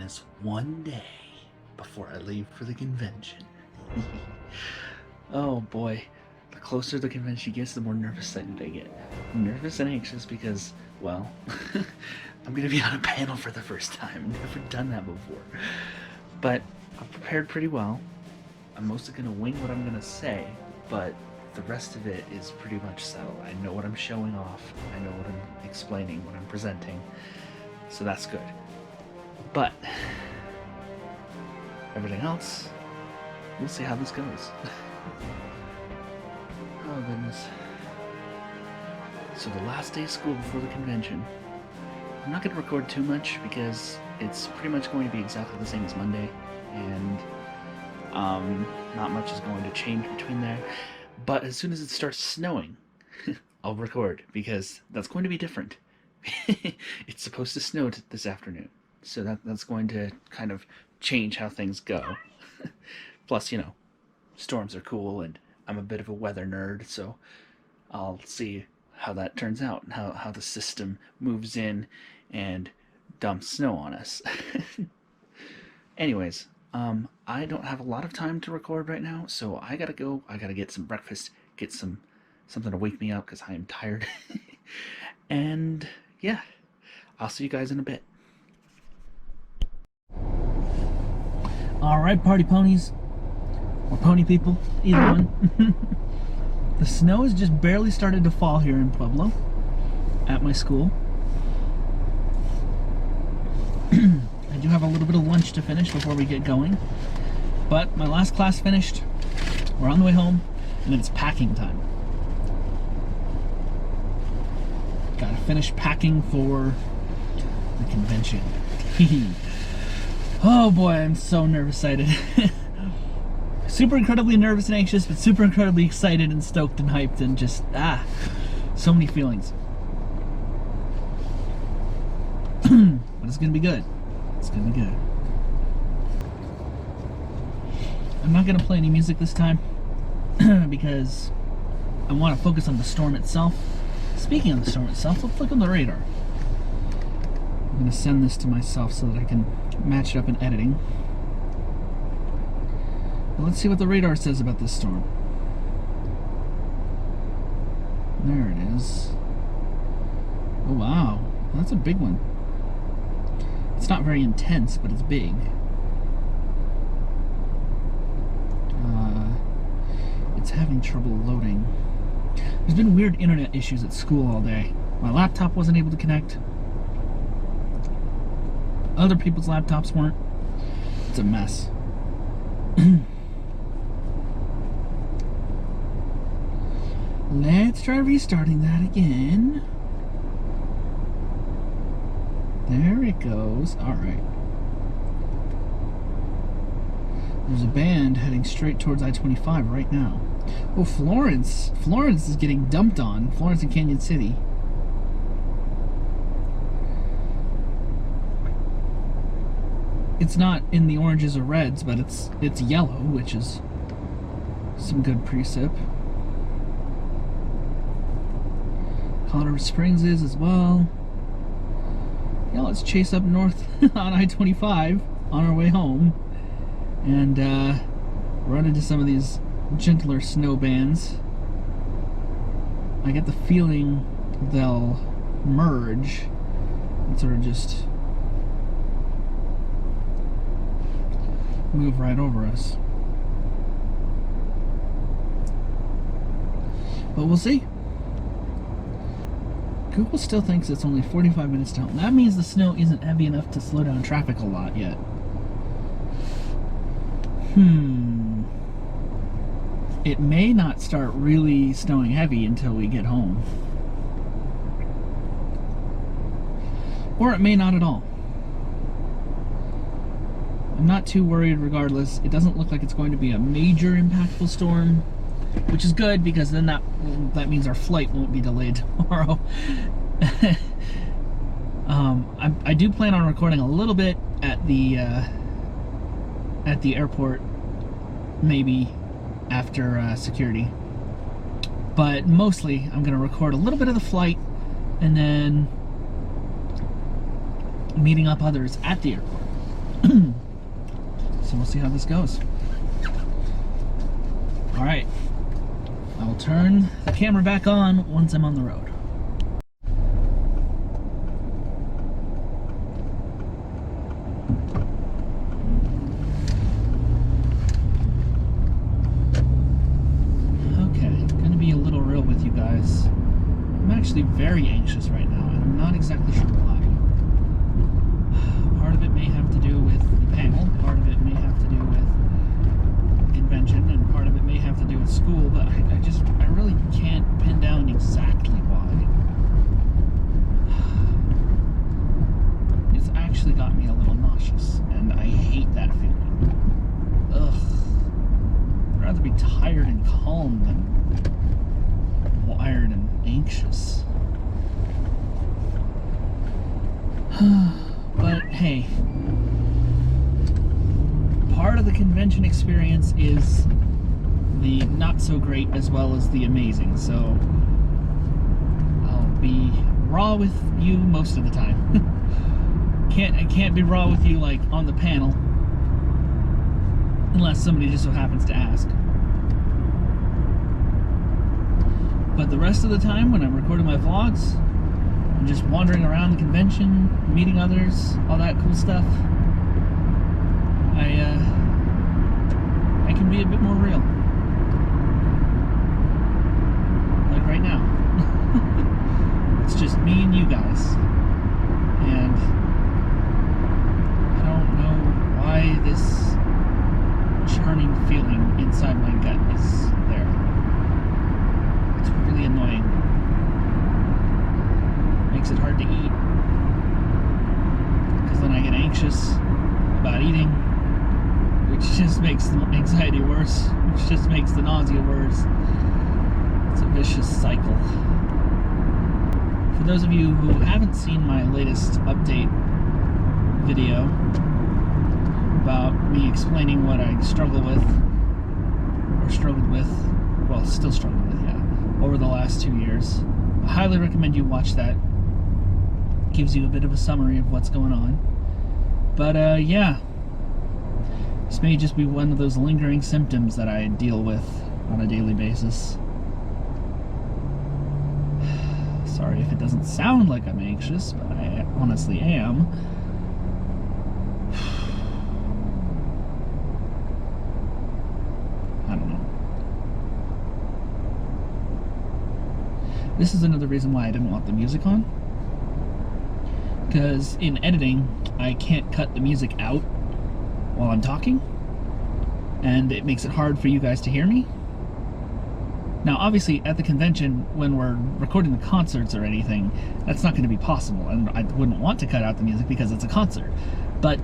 and it's one day before I leave for the convention. Oh boy, the closer the convention gets, the more nervous I get. Nervous and anxious because, well, I'm gonna be on a panel for the first time. Never done that before. But I've prepared pretty well. I'm mostly gonna wing what I'm gonna say, but the rest of it is pretty much settled. I know what I'm showing off. I know what I'm explaining, what I'm presenting. So that's good. But everything else, we'll see how this goes. Oh goodness. So the last day of school before the convention. I'm not going to record too much because it's pretty much going to be exactly the same as Monday, and not much is going to change between there. But as soon as it starts snowing, I'll record because that's going to be different. It's supposed to snow this afternoon, so that's going to kind of change how things go. Plus, you know, storms are cool, and I'm a bit of a weather nerd, so I'll see how that turns out and how the system moves in and dumps snow on us. Anyways, I don't have a lot of time to record right now, so I gotta go. I gotta get some breakfast, get something to wake me up because I am tired. And yeah, I'll see you guys in a bit. Alright, party ponies, or pony people, either one. The snow has just barely started to fall here in Pueblo, at my school. I do have a little bit of lunch to finish before we get going, but my last class finished, we're on the way home, and then it's packing time. Gotta finish packing for the convention. Oh boy, I'm so nervous, excited. Super incredibly nervous and anxious, but super incredibly excited and stoked and hyped and just, so many feelings. But it's gonna be good. It's gonna be good. I'm not gonna play any music this time because I want to focus on the storm itself. Speaking of the storm itself, let's look on the radar. I'm gonna send this to myself so that I can match it up in editing. Well, let's see what the radar says about this storm. There it is. Oh wow, that's a big one. It's not very intense, but it's big. It's having trouble loading. There's been weird internet issues at school all day. My laptop wasn't able to connect. Other people's laptops weren't. It's a mess. Let's try restarting that again. There it goes. Alright. There's a band heading straight towards I-25 right now. Oh, Florence. Florence is getting dumped on. Florence and Canyon City. It's not in the oranges or reds, but it's yellow, which is some good precip. Colorado Springs is as well. Yeah, let's chase up north on I-25 on our way home and run into some of these gentler snow bands. I get the feeling they'll merge and sort of just move right over us. But we'll see. Google still thinks it's only 45 minutes down. That means the snow isn't heavy enough to slow down traffic a lot yet. It may not start really snowing heavy until we get home. Or it may not at all. I'm not too worried regardless. It doesn't look like it's going to be a major impactful storm, which is good because then that means our flight won't be delayed tomorrow. I do plan on recording a little bit at the airport, maybe after security, but mostly I'm going to record a little bit of the flight and then meeting up others at the airport. So we'll see how this goes. All right, I will turn the camera back on once I'm on the road. I'm actually very anxious right now, and I'm not exactly sure why. Part of it may have to do with the panel, part of it may have to do with the convention, and part of it may have to do with school, but I really can't pin down exactly why. It's actually got me a little nauseous, and I hate that feeling. Ugh. I'd rather be tired and calm than wired and anxious. But hey, part of the convention experience is the not so great as well as the amazing, so I'll be raw with you most of the time. I can't be raw with you like on the panel unless somebody just so happens to ask. But the rest of the time, when I'm recording my vlogs, I'm just wandering around the convention, meeting others, all that cool stuff, I can be a bit more real. Like right now. It's just me and you guys. And I don't know why this churning feeling inside my gut is there. It's really annoying. Makes it hard to eat. Because then I get anxious about eating, which just makes the anxiety worse, which just makes the nausea worse. It's a vicious cycle. For those of you who haven't seen my latest update video about me explaining what I struggled with, well, still struggle with, yeah, over the last 2 years, I highly recommend you watch that. It gives you a bit of a summary of what's going on. But yeah, this may just be one of those lingering symptoms that I deal with on a daily basis. Sorry if it doesn't sound like I'm anxious, but I honestly am. I don't know. This is another reason why I didn't want the music on. Because in editing, I can't cut the music out while I'm talking, and it makes it hard for you guys to hear me. Now, obviously, at the convention, when we're recording the concerts or anything, that's not going to be possible, and I wouldn't want to cut out the music because it's a concert. But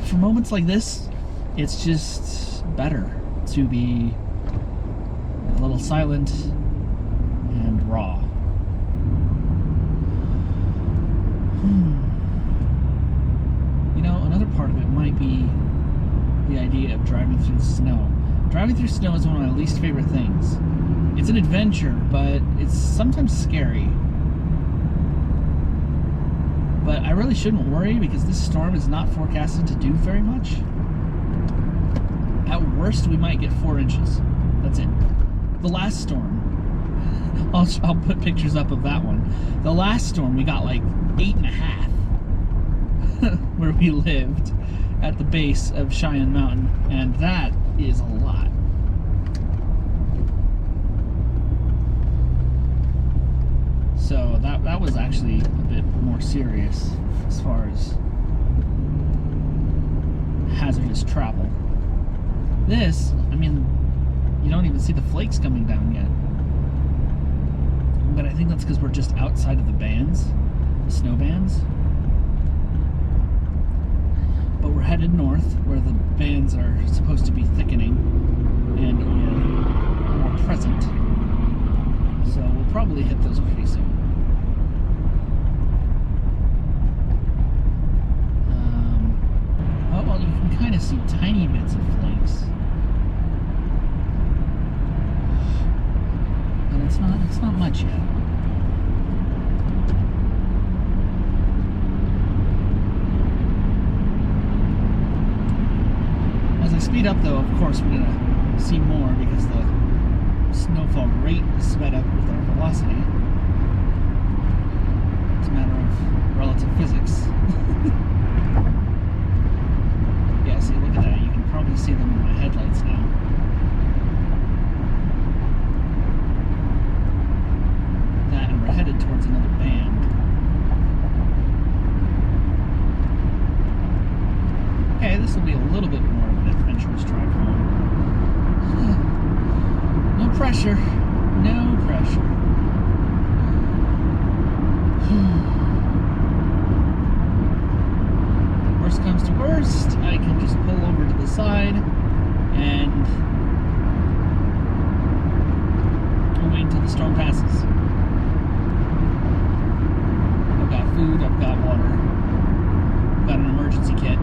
for moments like this, it's just better to be a little silent and raw. You know, another part of it might be the idea of driving through the snow. Driving through snow is one of my least favorite things. It's an adventure, but it's sometimes scary. But I really shouldn't worry because this storm is not forecasted to do very much. At worst, we might get 4 inches. That's it. The last storm, I'll put pictures up of that one. The last storm, we got like 8.5 where we lived at the base of Cheyenne Mountain, and that is a lot. So that was actually a bit more serious as far as hazardous travel. This, I mean, you don't even see the flakes coming down yet. But I think that's because we're just outside of the bands, the snow bands. But we're headed north, where the bands are supposed to be thickening and more present. So we'll probably hit those pretty soon. Oh, well, you can kind of see tiny bits of flakes. But it's not much yet. we speed up, though, of course, we're going to see more because the snowfall rate is sped up with our velocity. It's a matter of relative physics. Yeah, see, look at that. You can probably see them in my headlights now. That, and we're headed towards another band. Okay, this will be a little bit more of an adventurous drive home. No pressure. No pressure. Worst comes to worst, I can just pull over to the side and wait until the storm passes. I've got food, I've got water, I've got an emergency kit.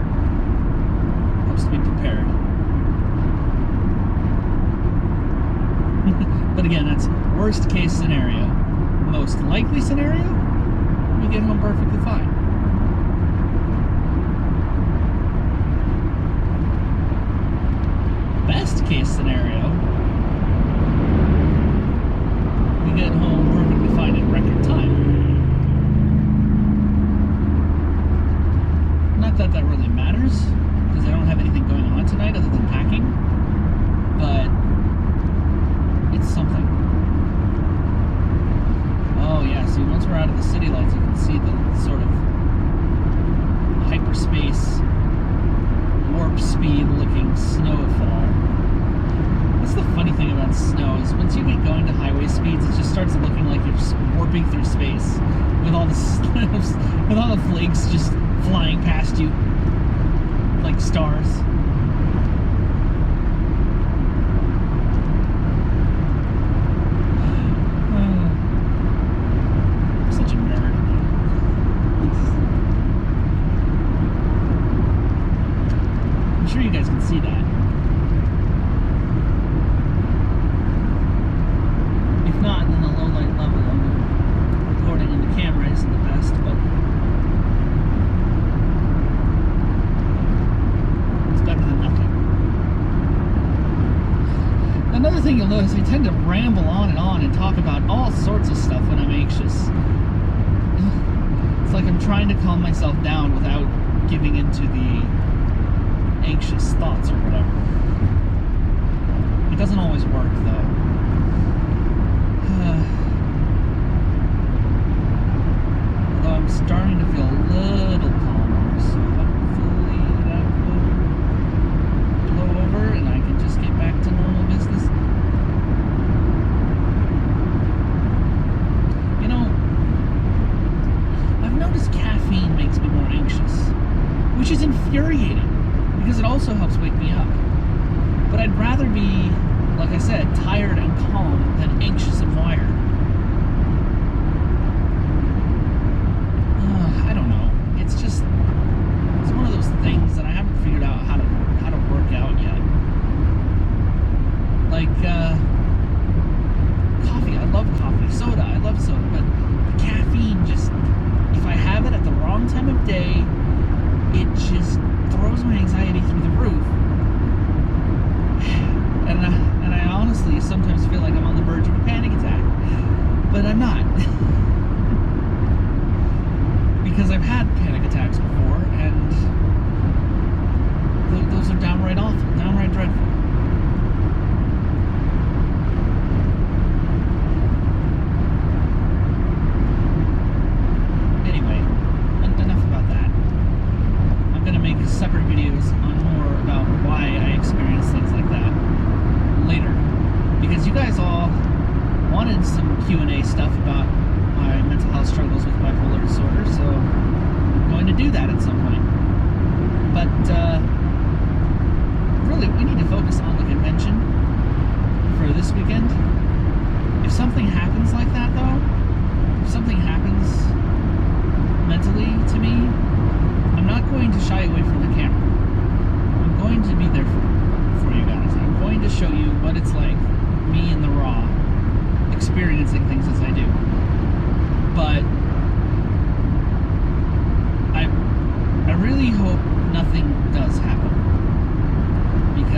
Helps to be prepared. But again, that's worst case scenario. Most likely scenario, we get home perfectly fine. Best case scenario, we get home perfectly fine in record time. Not that that really matters, because I don't have anything going on tonight other than packing, but it's something. Oh yeah, see, once we're out of the city lights, you can see the sort of hyperspace, warp speed looking snowfall. That's the funny thing about snow, is once you get going to highway speeds, it just starts looking like you're just warping through space with all the with all the flakes just flying past you like stars. I'm such a nerd. I'm sure you guys can see that. If not, then the low light level on the recording on the camera isn't the best, but it's better than nothing. Another thing you'll notice, I tend to ramble on and talk about all sorts of stuff when I'm anxious. It's like I'm trying to calm myself down without giving into the anxious thoughts or whatever. It doesn't always work, though. Although I'm starting to feel a little calmer, so hopefully that will blow over and I can just get back to normal business. You know, I've noticed caffeine makes me more anxious, which is infuriating because it also helps wake me up. But I'd rather be, like I said, tired and calm than anxious and wired. I don't know. It's one of those things that I haven't figured out how to work out yet. Like coffee, I love coffee. Soda, I love soda, but the caffeine just, if I have it at the wrong time of day, it just throws my anxiety through the roof. And I honestly sometimes feel like I'm on the verge of a panic attack, but I'm not. Because I've had panic attacks before, and those are downright awful, downright dreadful. Anyway, enough about that. I'm going to make separate videos on more about why I experience things like that later, because you guys all wanted some Q&A stuff about my mental health struggles with bipolar disorder, so I'm going to do that at some point. But really, we need to focus on the convention for this weekend. If something happens like that, though, if something happens mentally to me, I'm not going to shy away from the camera. I'm going to be there for you guys. I'm going to show you what it's like, me in the raw, experiencing things as I do. But I really hope nothing does happen, because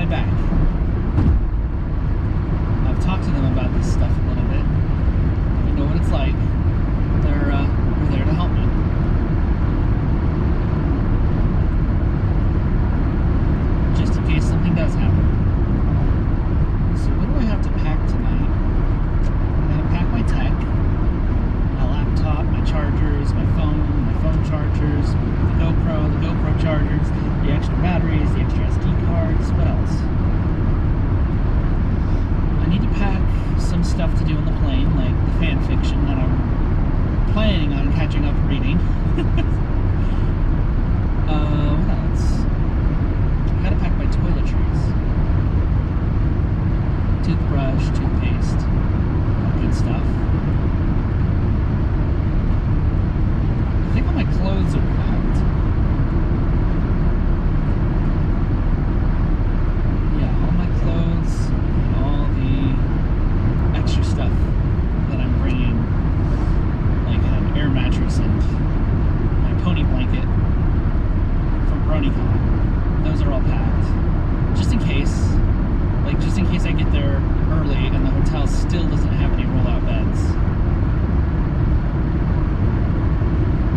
back. I've talked to them about this stuff a little bit. I know what it's like. They're there to help me. Just in case something does happen. So what do I have to pack tonight? I'm gonna pack my tech, my laptop, my chargers, my phone chargers, the GoPro chargers, the extra batteries, the extra SD cards. What else? I need to pack some stuff to do on the plane, like the fan fiction that I'm planning on catching up reading. What else? I gotta pack my toiletries. Toothbrush, toothpaste, all good stuff. I think all my clothes are packed. Yeah, all my clothes and all the extra stuff that I'm bringing, like an air mattress and my pony blanket from HarmonyCon. Those are all packed. Just in case. Like, just in case I get there early and the hotel still doesn't have any roll-out beds.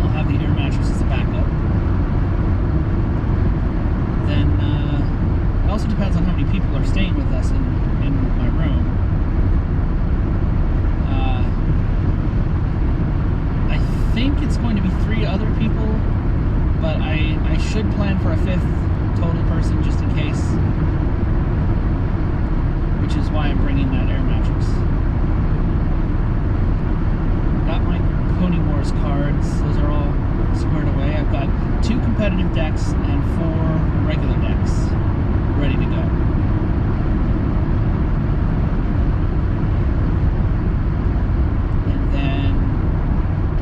I'll have the air mattress as a backup. Then, it also depends on how many people are staying with us in my room. I think it's going to be 3 other people, but I should plan for a 5th total person just in case. Which is why I'm bringing that air mattress. Got my Pony Wars cards. Those are all squared away. I've got 2 competitive decks and 4 regular decks ready to go. And then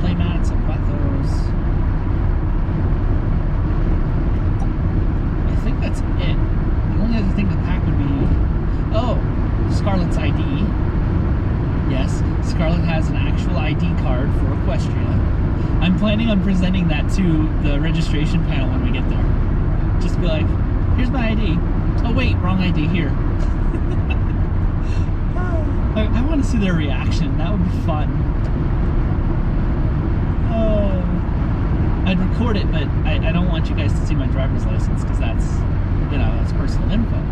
playmats, I've got those. I think that's it. The only other thing to pack would be Scarlet's ID. Yes, Scarlet has an actual ID card for Equestria. I'm planning on presenting that to the registration panel when we get there. Just be like, here's my ID. Oh wait, wrong ID here. I want to see their reaction. That would be fun. I'd record it, but I don't want you guys to see my driver's license because that's, that's personal info.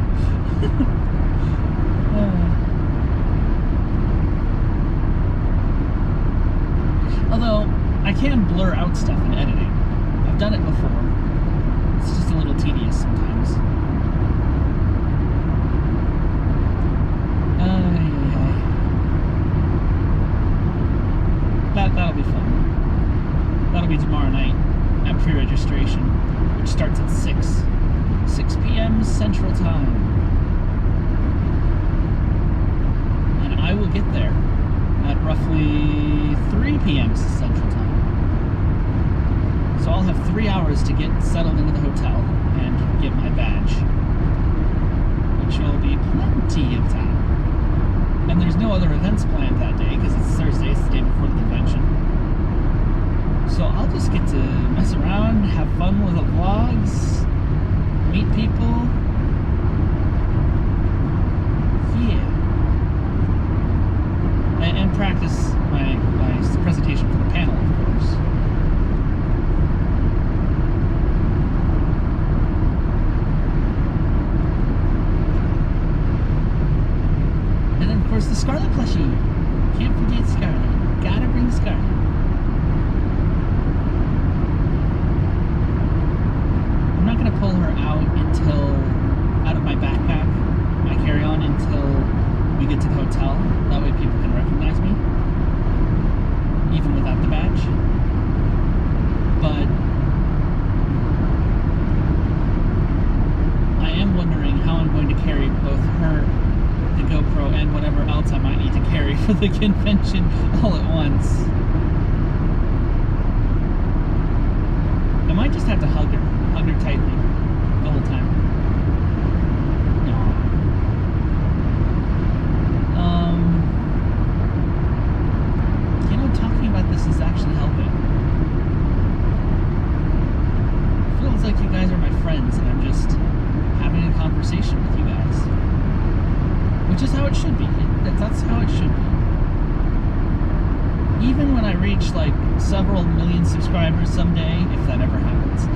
Although, I can blur out stuff in editing. I've done it before. It's just a little tedious sometimes. That'll be fun. That'll be tomorrow night at pre-registration, which starts at 6 p.m. Central Time. And I will get there at roughly 3 p.m. Central Time. So I'll have 3 hours to get settled into the hotel and get my badge, which will be plenty of time. And there's no other events planned that day because it's Thursday, it's the day before the convention. So I'll just get to mess around, have fun with the vlogs, meet people. Yeah. And practice my presentation for the panel, of course. And then, of course, the Scarlet plushie. Can't forget Scarlet. Gotta bring Scarlet. I'm not gonna pull her out of my backpack, my carry-on, until we get to the hotel. That way people can recognize me, even without the badge. But I am wondering how I'm going to carry both her, the GoPro, and whatever else I might need to carry for the convention all at once. I might just have to hug her tightly the whole time. Talking about this is actually helping. It feels like you guys are my friends and I'm just having a conversation with you guys. which is how it should be. That's how it should be. Even when I reach like several million subscribers someday, if that ever happens,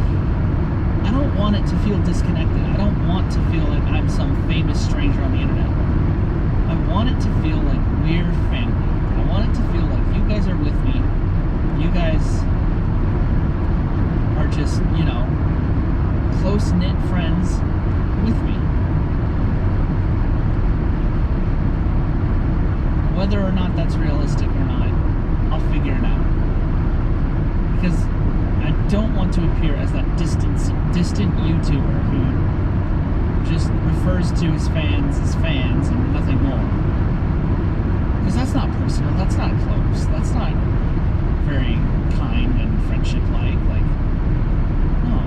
I don't want it to feel disconnected. I don't want to feel like I'm some famous stranger on the internet. I want it to feel like we're family. I want it to feel like you guys are with me. You guys are just, you know, close-knit friends with me. Whether or not that's realistic or not, I'll figure it out. Because I don't want to appear as that distant YouTuber who just refers to his fans as fans and nothing more. Because that's not personal, that's not close, that's not very kind and friendship-like. Like, no.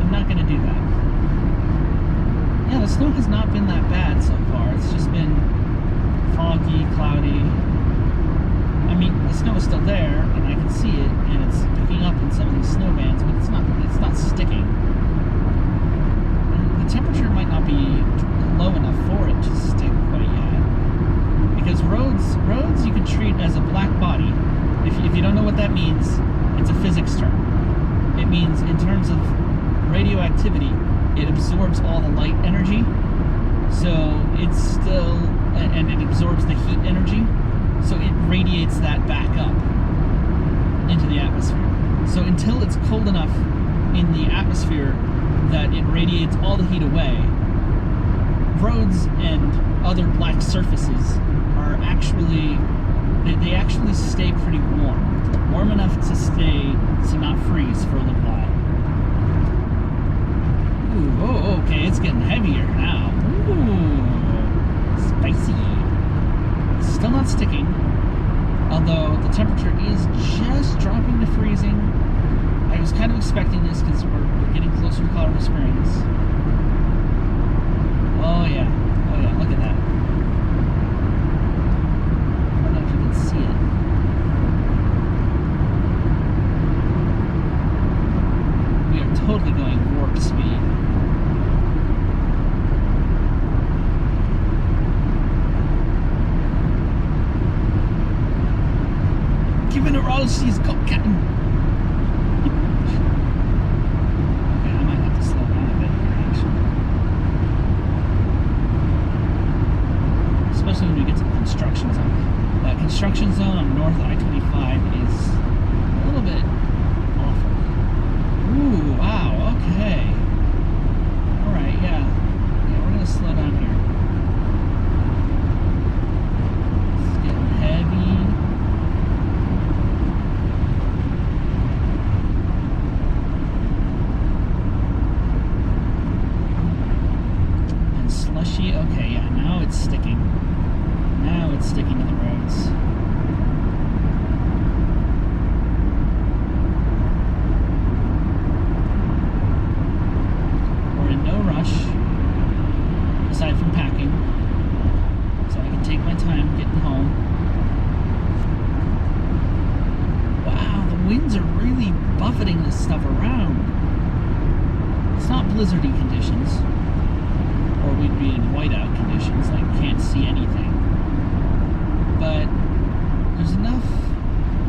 I'm not gonna do that. Yeah, the snow has not been that bad so far. It's just been foggy, cloudy. I mean, the snow is still there, and I can see it, and it's picking up in some of these snow bands, but it's not sticking. And the temperature might not be low enough for it to stick quite yet. Because roads you can treat as a black body. If you don't know what that means, it's a physics term. It means in terms of radioactivity, it absorbs all the light energy, so it's still, and it absorbs the heat energy, so it radiates that back up into the atmosphere. So until it's cold enough in the atmosphere that it radiates all the heat away, roads and other black surfaces are actually, they actually stay pretty warm enough to not freeze for a little while. Ooh, oh, okay, it's getting heavier now. Ooh, spicy. Still not sticking, although the temperature is just dropping to freezing. I was kind of expecting this because we're getting closer to Colorado Springs. Oh yeah, look at that. I don't know if you can see it. We are totally going warp speed. Giving her all she's got, Captain. Okay, I might have to slow down a bit here, actually. Especially when we get to the construction zone. That construction zone on North I-25 is a little bit awful. Ooh, wow, okay. Alright, yeah. Yeah, we're gonna slow down here. It's getting heavy. Okay, yeah, now it's sticking. Now it's sticking to the roads. We're in no rush, aside from packing, so I can take my time getting home. Wow, the winds are really buffeting this stuff around. It's not blizzardy conditions, or we'd be in whiteout conditions, like can't see anything. But there's enough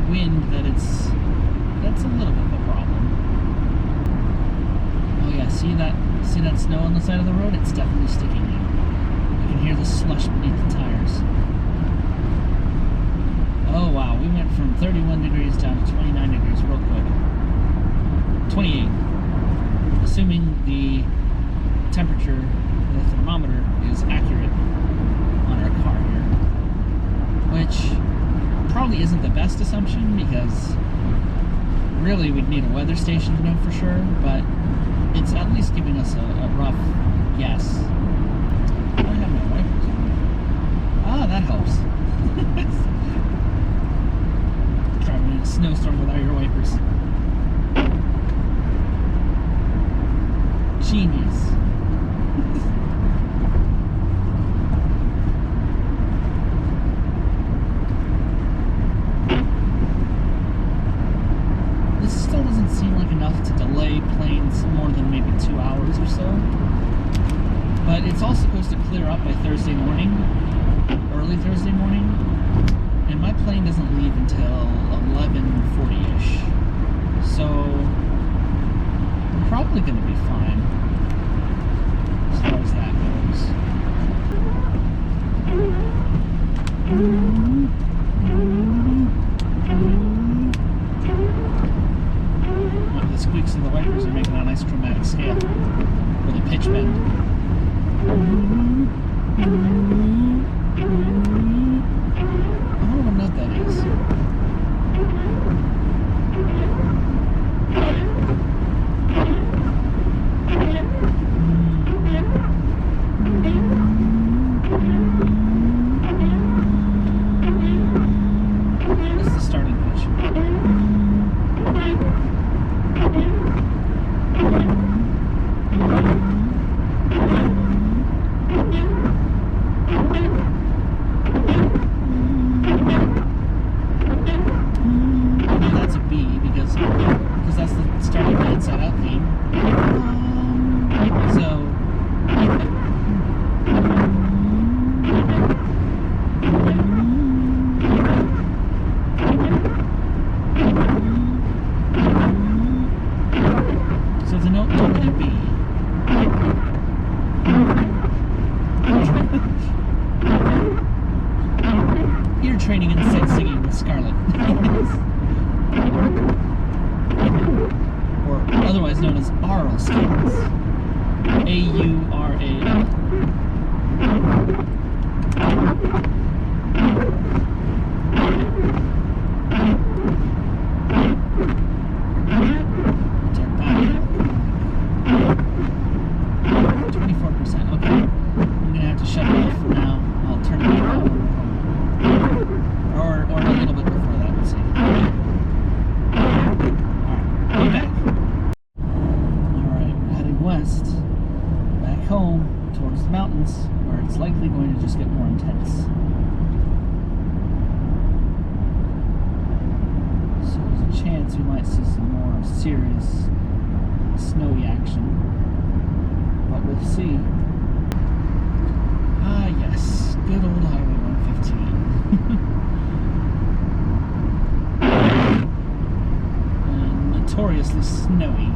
wind that that's a little bit of a problem. Oh yeah, see that snow on the side of the road? It's definitely sticking now. You can hear the slush beneath the tires. Oh wow, we went from 31 degrees down to 29 degrees real quick. 28. Assuming the temperature, the thermometer is accurate on our car here, which probably isn't the best assumption because really we'd need a weather station to know for sure, but it's at least giving us a rough guess. I don't have my wipers on. Ah, that helps. Driving in a snowstorm without your wipers. Genius. This still doesn't seem like enough to delay planes more than maybe 2 hours or so. But it's all supposed to clear up by Thursday morning, early Thursday morning, and my plane doesn't leave until 11:40-ish. So I'm probably going to be fine as far as that goes. The squeaks of the wipers are making a nice chromatic scale with a pitch bend. I don't know what note that is. This is the starting pitch. That's a B because that's the starting the inside out theme. So the note normally B. Ear training and sight singing with Scarlet. Or otherwise known as aural skills. A-U-R-A-L. It's our body. 24%. Okay. I'm gonna have to shut it off for now. I'll turn it back on. Or a little bit before that, let's see. Alright, be back. Alright, we're heading west, back home, towards the mountains, where it's likely going to just get more intense. So there's a chance we might see some more serious snowy action. But we'll see. Ah, yes, good old Highway 115. Notoriously snowy.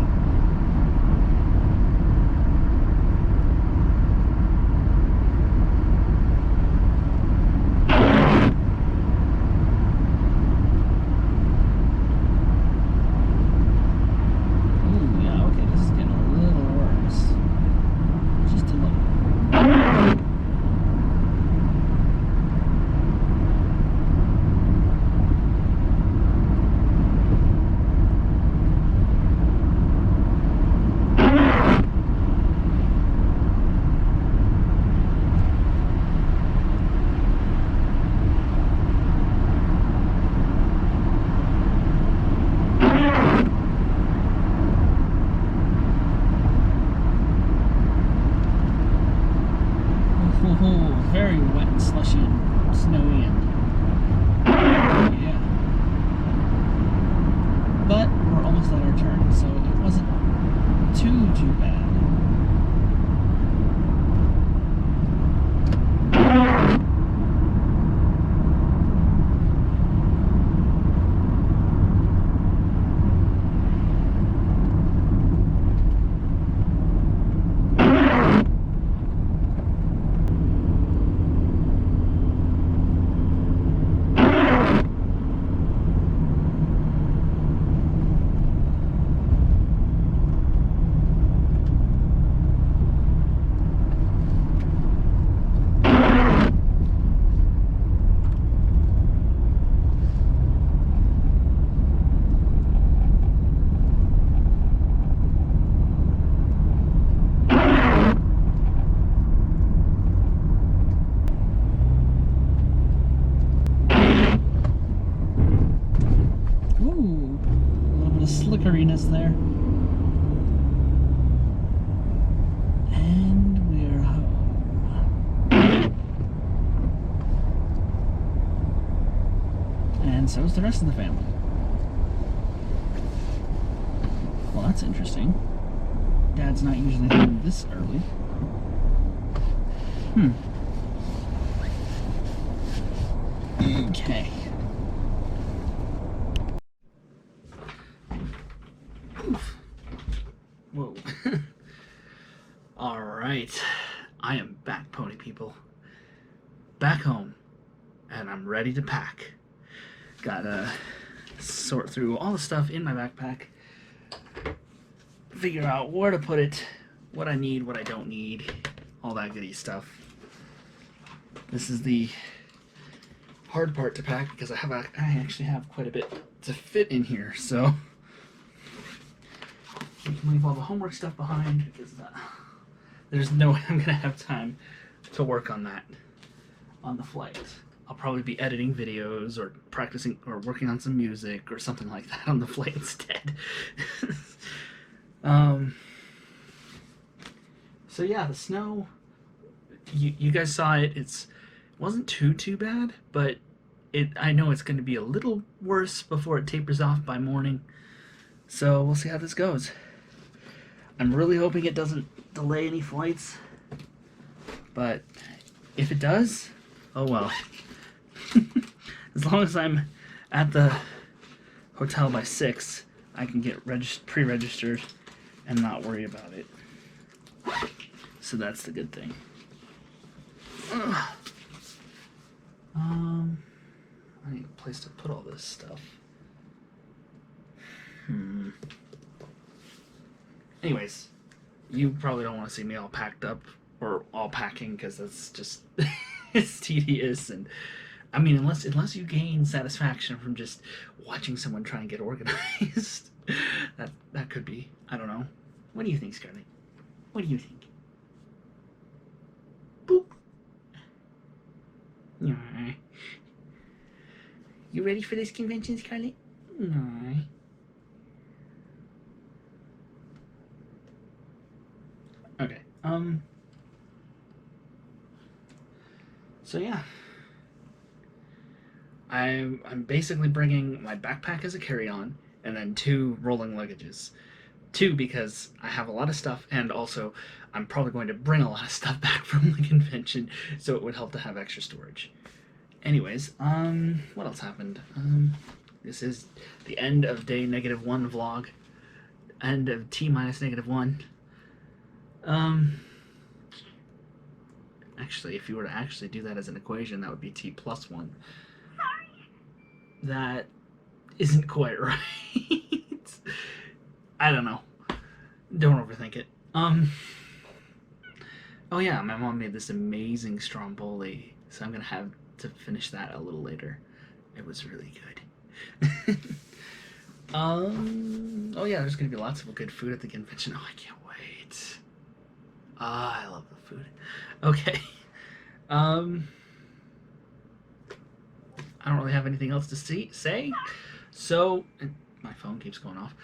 Ooh, yeah, okay, this is getting a little worse. Just a little. Very wet and slushy and snowy and yeah. But we're almost at our turn, so it wasn't too bad. slickeriness there. And we're home. And so's the rest of the family. Well, that's interesting. Dad's not usually home this early. Okay. Oof. Whoa. Alright. I am back, pony people. Back home. And I'm ready to pack. Gotta sort through all the stuff in my backpack. Figure out where to put it. What I need, what I don't need. All that goody stuff. This is the hard part to pack because I actually have quite a bit to fit in here, so we can leave all the homework stuff behind because there's no way I'm gonna have time to work on that on the flight. I'll probably be editing videos or practicing or working on some music or something like that on the flight instead. So yeah, the snow, you guys saw it. It wasn't too bad, but I know it's going to be a little worse before it tapers off by morning. So we'll see how this goes. I'm really hoping it doesn't delay any flights, but if it does, oh well. As long as I'm at the hotel by 6, I can get pre-registered and not worry about it. So that's the good thing. I need a place to put all this stuff. Anyways, you probably don't want to see me all packed up or all packing because that's just it's tedious, and I mean unless you gain satisfaction from just watching someone try and get organized, that could be. I don't know. What do you think, Scarlet? What do you think? Boop. Aww. You ready for this convention, Scarlet? Aww. Okay. So yeah. I'm basically bringing my backpack as a carry-on and then 2 rolling luggages. 2 because I have a lot of stuff, and also I'm probably going to bring a lot of stuff back from the convention, so it would help to have extra storage. Anyways, what else happened? This is the end of day -1 vlog. End of T-1. Actually, if you were to actually do that as an equation, that would be T+1. That isn't quite right. I don't know. Don't overthink it. Oh yeah, my mom made this amazing stromboli, so I'm gonna have to finish that a little later. It was really good. Oh yeah, there's gonna be lots of good food at the convention. Oh, I can't wait. Ah, I love the food. Okay. I don't really have anything else to say. So, my phone keeps going off.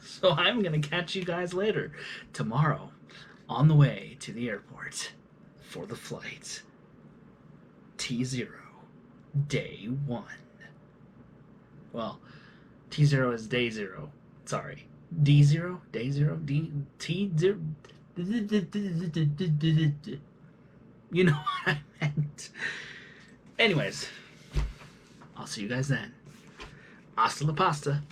So I'm gonna catch you guys later, tomorrow, on the way to the airport for the flight. T0, day 1. Well, T0 is day 0. Sorry. D0, day 0, T0. You know what I meant. Anyways, I'll see you guys then. Hasta la pasta.